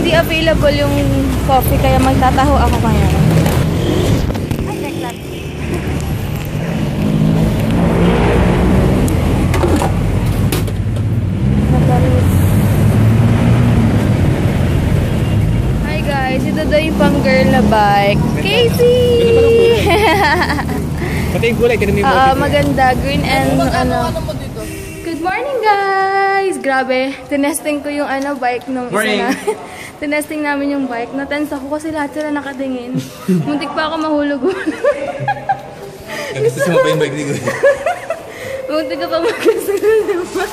hindi available yung coffee kaya magtataho ako ngayon. Ay, reklat. Hi guys, ito daw yung pang girl na bike. Casey! Pati yung kulay, tinamay mo. Maganda. Green and ano. Good morning guys! Grabe, tinesting ko yung bike nung isa na. Tinesting namin yung bike. Natense ako kasi lahat sila nakatingin. Muntik pa ako mahulog. Gusto mo pa yung bike dito? Muntik ka pa magkasunod naman.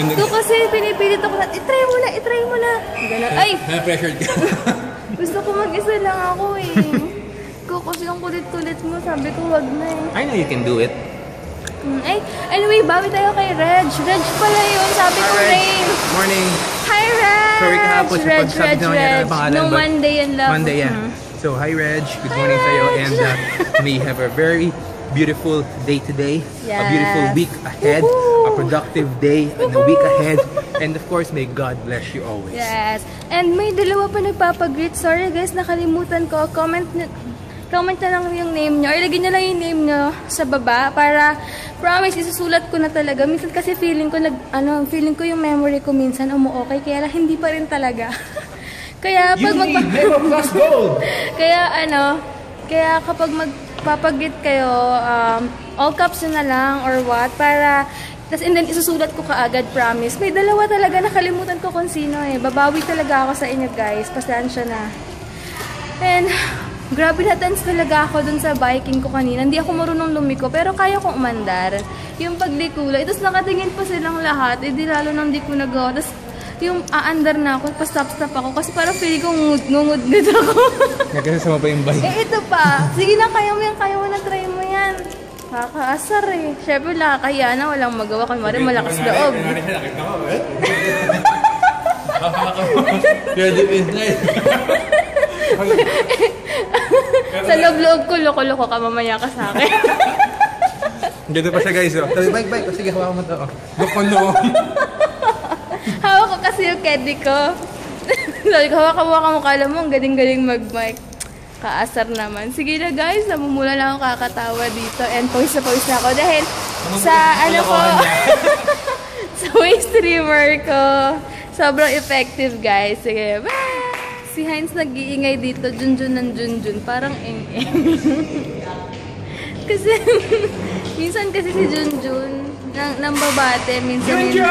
Ito kasi pinipilit ako na, itry mo na. Ganun. Ay! Na-pressured ka. Gusto ko mag-isa lang ako eh. Kasi ang kulit-kulit mo, sabi ko wag na eh. I know you can do it. Ay, anyway, bawi tayo kay Reg. Reg pala yun, sabi ko name. Morning. Hi, Reg! Sorry kahapon sa pagsabi naman niya ng pangalan. No, Monday yan lang. Monday, yeah. So, hi Reg. Good morning sa'yo. And may have a very beautiful day today. Yes. A beautiful week ahead. A productive day and a week ahead. And of course, may God bless you always. Yes. And may dalawa pa nagpapagreet. Sorry guys, nakalimutan ko. Comment na lang yung name nyo. Or ilagay nyo lang yung name nyo sa baba para promise, isusulat ko na talaga. Minsan kasi feeling ko yung memory ko minsan okay, kaya lang hindi pa rin talaga. Kaya pag kaya kapag magpapagit kayo, all caps na lang or what, para and then isusulat ko kaagad, promise. May dalawa talaga, nakalimutan ko kung sino eh. Babawi talaga ako sa inyo guys. Pasensya na. And grabe na tense talaga ako dun sa biking ko kanina. Hindi ako marunong lumiko, pero kaya kong umandar. Yung paglikula, tapos nakatingin pa silang lahat, di lalo nang di ko nagawa. Tapos yung aandar na ako, pa-stop ako, kasi parang feeling ko ngungud-ngud ako. Nagkasama pa yung bike. Ito pa. Sige na, kaya mo na, try mo yan. Kakaasar eh. Siyempre, kaya na, walang magawa. Kunwari, malakas loob. Sa loob-loob ko, loko-loko ka, mamaya ka sa akin. Dito pa siya guys. Bike. Sige, hawakan mo ito. Loko-loko. Hawak ko kasi yung candy ko. Sabi ko, hawak mo, kala mo, ang galing-galing mag-mic. Kaasar naman. Sige na guys, namumula lang ako kakatawa dito. And pawis na ako dahil sa sa waist trimmer ko. Sobrang effective guys. Sige, bye! Si Heinz nag-iingay dito, Junjun. Parang eng-eng. Kasi, minsan kasi si Junjun, nang babate, minsan hindi.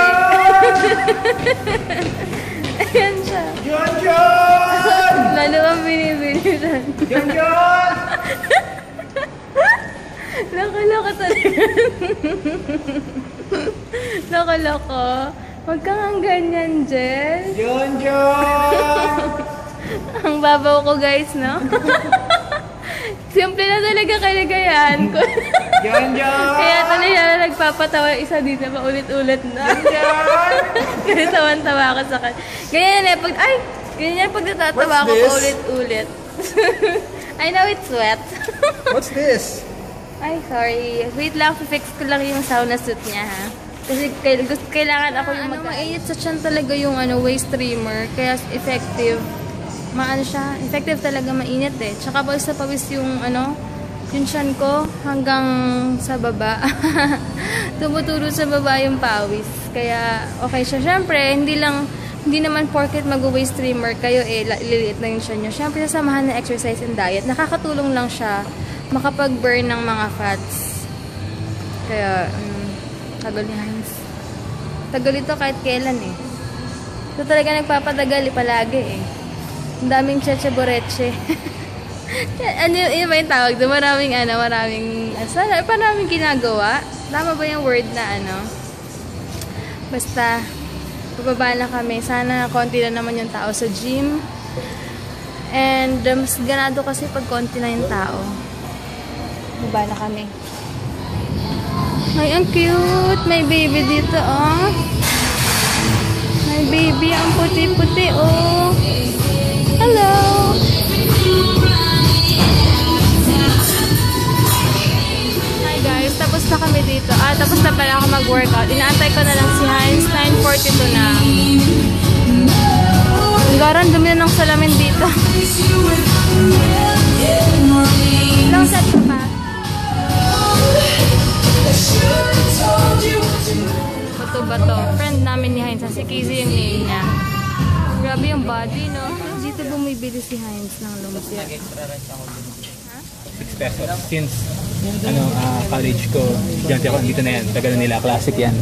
Ayan siya. Junjun! Lalo kang binibilisan. Junjun! Loko-loko talaga. Loko-loko. Huwag kang ang ganyan, Jel. Junjun! Ang babaw ko guys, no? Simple na talaga kaligayahan ko. Kaya talaga nagpapatawa isa dito pa ulit-ulit na. Kasi tawan-tawa ako sa kanya. Ganyan pag natatawa ako pa ulit-ulit. I know it's wet. What's this? Ay, sorry. Wait lang, fix ko lang yung sauna suit niya ha. Kasi kailangan ako yung mainit sa tiyan talaga yung waist trimmer. Kaya effective. Siya, effective talaga, mainit eh. Tsaka pawis yung yung tiyan ko hanggang sa baba. Tumuturo sa baba yung pawis. Kaya okay siya. Siyempre, hindi naman porket mag-waist trimmer kayo liliit na yung tiyan nyo. Siyempre, sasamahan na exercise and diet. Nakakatulong lang siya makapag-burn ng mga fats. Kaya, tagal ni Heinz. Tagal ito kahit kailan eh. Ito talaga nagpapatagal palagi eh. Ang daming cheche-boreche. Ano ba yung tawag doon? Maraming ginagawa. Tama ba yung word na Basta, bababa na kami. Sana konti na naman yung tao sa gym. And mas ganado kasi pag konti na yung tao. Bababa na kami. Ay, ang cute! May baby dito, oh. May baby, ang puti-puti, oh. Hello! Hi guys, tapos na kami dito. Tapos na pala ako mag-workout. Inaantay ko na lang si Heinz. 9:42 na. Ang garan, dumi Ilang set ka pa? Bato. Friend namin ni Heinz. Si Casey yung name niya. Grabe yung body, no? Dito bumibili si Heinz ng lumpia. Ha? 6 pesos. Since college ko, estudyante ako, dito na yan. Tagal nila, classic yan.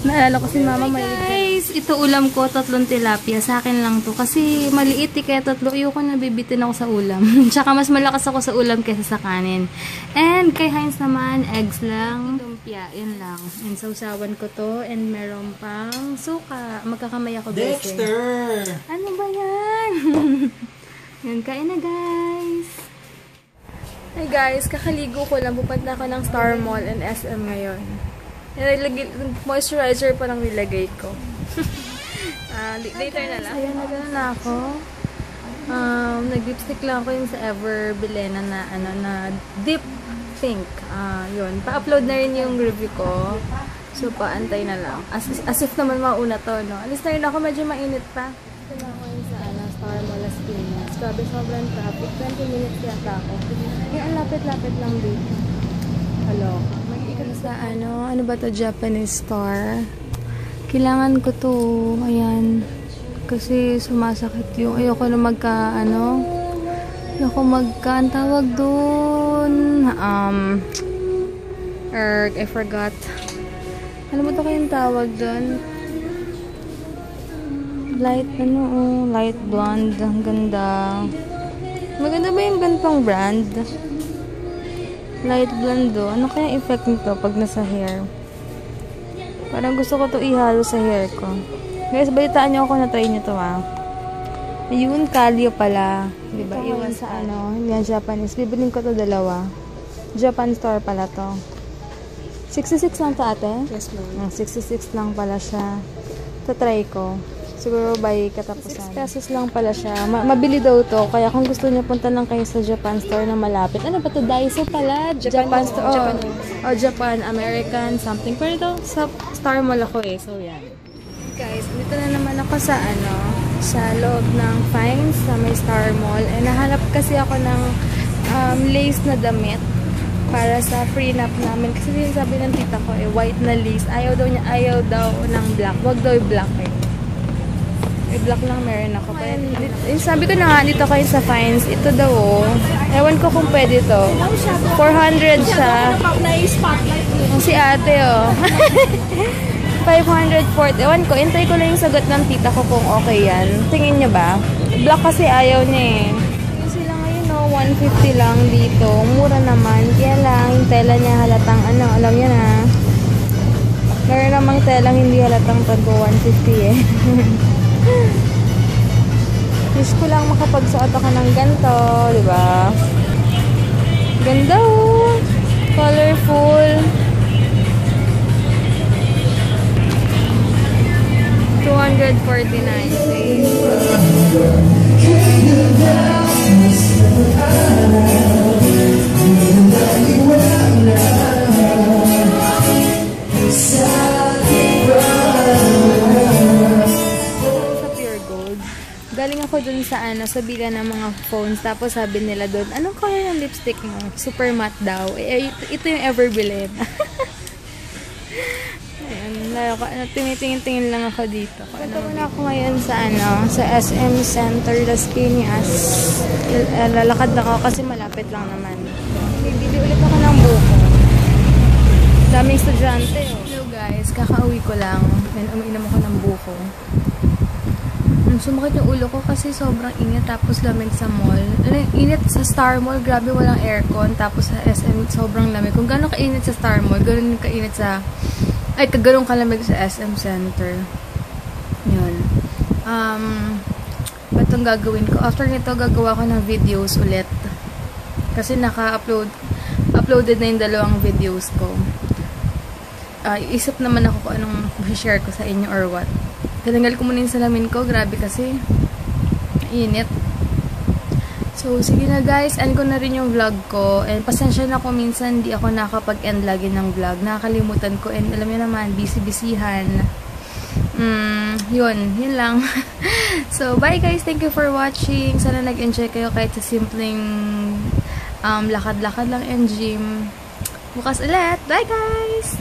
Naalala ko si Mama may guys, ito ulam ko, 3 tilapia. Sa akin lang to. Kasi maliit kaya 3. Ayoko na bibitin ako sa ulam. Tsaka mas malakas ako sa ulam kaysa sa kanin. And kay Heinz naman, eggs lang. Lumpia, yun lang. And sausawan ko to. And meron pang suka. Magkakamay ako. Dexter! Ano ba yan? Yun, kain na guys. Hey guys, kakaligo ko lang. Pupunta ako ng Star Mall and SM ngayon. Moisturizer pa lang nilagay ko. Later na lang. Ayan, nagano na ako. Nag-lipstick lang ako yung sa Ever Bilena na deep pink. Yun. Pa-upload na rin yung review ko. So, paantay na lang. As if naman mauna to, no? Alis na rin ako. Medyo mainit pa. Ito na ako yung sa Star Mall Las Piñas. Grabe, sobrang traffic. 20 minutes yata ako. Yung ang lapit-lapit lang dito. Hello. Sa ano ba to, Japanese store. Kailangan ko to. Ayan. Kasi sumasakit yung ayoko na ang tawag doon. I forgot. Ano ba to kayong tawag doon? Light blonde. Ang ganda. Maganda ba yung ganitong brand? Light blonde do. Ano kaya effect nito pag nasa hair? Parang gusto ko to ihalo sa hair ko. Guys, balitaan nyo ako na try nyo to Ayun, Calio pala. Diba? Iwan sa yan Japanese. Bibiling ko to 2. Japan store pala to. 66 lang to ate? Yes ma'am. 66 lang pala siya. Tatry ko. Siguro by katapusan. 6 pesos lang pala siya. Mabili daw to. Kaya kung gusto niyo punta lang kayo sa Japan store na malapit. Ano ba to? Daiso pala. Japan store. Japan, American, something. Pero ito, sa Star Mall ako So, yan. Guys, dito na naman ako sa sa loob ng Finds sa may Star Mall. Nahanap kasi ako ng lace na damit para sa prenup namin. Kasi sabi ng tita ko, white na lace. Ayaw daw ng black. Wag daw black black lang meron ako. Sabi ko na nga, dito kayo sa Finds. Ito daw, ewan ko kung pwede to. 400 siya. Si ate, 540. Ewan ko, intay ko lang yung sagot ng tita ko kung okay yan. Tingin nyo ba? Black kasi ayaw niya Yung sila ngayon, 150 lang dito. Mura naman. Kaya lang, yung tela niya halatang, alam niya na. Meron namang telang hindi halatang tagpo 150 Wish ko lang makapagsuot ako ng ganito, di ba? Ganda colorful. 249. Galing ako dun sa sa bila ng mga phones. Tapos sabi nila dun, anong color ng lipstick mo? Super matte daw. Ito yung Ever Bilena. Ayan, tinitingin-tingin lang ako dito. Punta muna ako ngayon sa sa SM Center Las Piñas. Lalakad ako kasi malapit lang naman. Bibili ulit ako ng buko. Daming estudyante. Hello guys, kakauwi ko lang. Umiinom ako ng buko. Sumakit yung ulo ko kasi sobrang init, tapos lamig sa mall. Init sa Star Mall, grabe walang aircon, tapos sa SM sobrang lamig. Kung gano'ng kainit sa Star Mall, gano'n kainit sa kagano'ng kalamig sa SM Center. Yun. Ba't itong gagawin ko? After nito, gagawa ko ng videos ulit. Kasi uploaded na yung 2 videos ko. Isip naman ako kung anong share ko sa inyo or what. Tinanggal ko muna yung salamin ko. Grabe kasi. Init. So, sige na guys. End ko na rin yung vlog ko. And pasensya na ko minsan. Di ako nakapag-end lagi ng vlog. Nakakalimutan ko. And alam niyo naman, busy-busyhan. Yun lang. So, bye guys. Thank you for watching. Sana nag-enjoy kayo kahit sa simpleng lakad-lakad lang and gym. Bukas ulit. Bye guys!